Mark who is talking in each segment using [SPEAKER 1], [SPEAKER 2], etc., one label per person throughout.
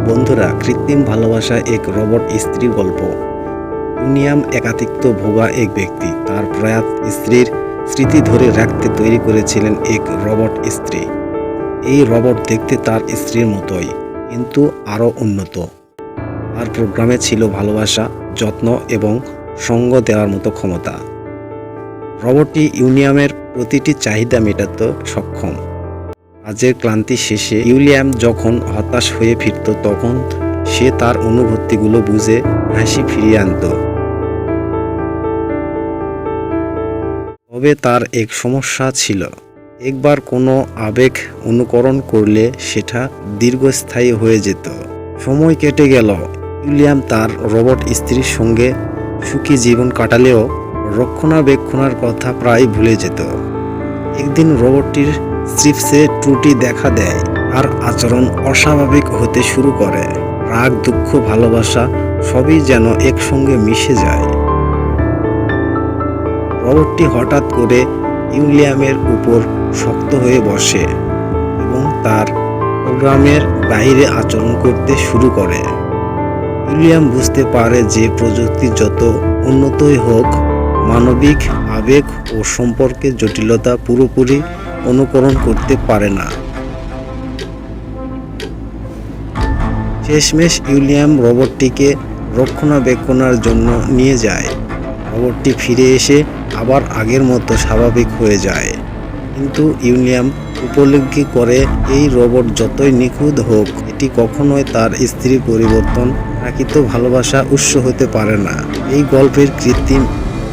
[SPEAKER 1] বন্ধুরা, কৃত্রিম ভালোবাসা এক রোবট স্ত্রীর গল্প। ইউলিয়াম একাকিত্ব ভোগা এক ব্যক্তি তার প্রয়াত স্ত্রীর স্মৃতি ধরে রাখতে তৈরি করেছিলেন এক রোবট স্ত্রী। এই রোবট দেখতে তার স্ত্রীর মতোই, কিন্তু আরও উন্নত। তার প্রোগ্রামে ছিল ভালোবাসা, যত্ন এবং সঙ্গ দেওয়ার মতো ক্ষমতা। রোবটটি ইউলিয়ামের প্রতিটি চাহিদা মেটাতে সক্ষম। কাজের ক্লান্তি শেষে ইউলিয়াম যখন হতাশ হয়ে ফিরত, তখন সে তার অনুভূতিগুলো বুঝে হাসি ফিরিয়ে আনত। তবে তার এক সমস্যা ছিল। একবার কোনো আবেগ অনুকরণ করলে সেটা দীর্ঘস্থায়ী হয়ে যেত। সময় কেটে গেল, ইউলিয়াম তার রোবট স্ত্রীর সঙ্গে সুখী জীবন কাটালেও রক্ষণাবেক্ষণের কথা প্রায় ভুলে যেত। একদিন রোবটটির চিপসে ত্রুটি দেখা দেয়, আর আচরণ অস্বাভাবিক হতে শুরু করে। রাগ, দুঃখ, ভালোবাসা সবই যেন একসঙ্গে মিশে যায়। রোবটটি হঠাৎ করে ইউলিয়ামের উপর শক্ত হয়ে বসে এবং তার প্রোগ্রামের বাইরে আচরণ করতে শুরু করে। ইউলিয়াম বুঝতে পারে যে প্রযুক্তি যত উন্নতই হোক, মানবিক আবেগ ও সম্পর্কের জটিলতা পুরোপুরি অনুকরণ করতে পারে না। শেষমেশ ইউলিয়াম রোবটটিকে রক্ষণাবেক্ষণের জন্য নিয়ে যায়। রোবটটি ফিরে এসে আবার আগের মতো স্বাভাবিক হয়ে যায়, কিন্তু ইউলিয়াম উপলব্ধি করে এই রোবট যতই নিখুঁত হোক, এটি কখনোই তার স্ত্রীর পরিবর্তন প্রাকৃত ভালোবাসা উৎস হতে পারে না। এই গল্পের কৃত্রিম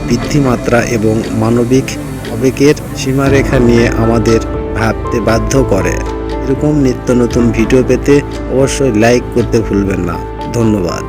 [SPEAKER 1] বুদ্ধিমত্তা এবং মানবিক আবেগের সীমারেখা নিয়ে আমাদের ভাবতে বাধ্য করে। এরকম নিত্য নতুন ভিডিও পেতে অবশ্যই লাইক করতে ভুলবেন না। ধন্যবাদ।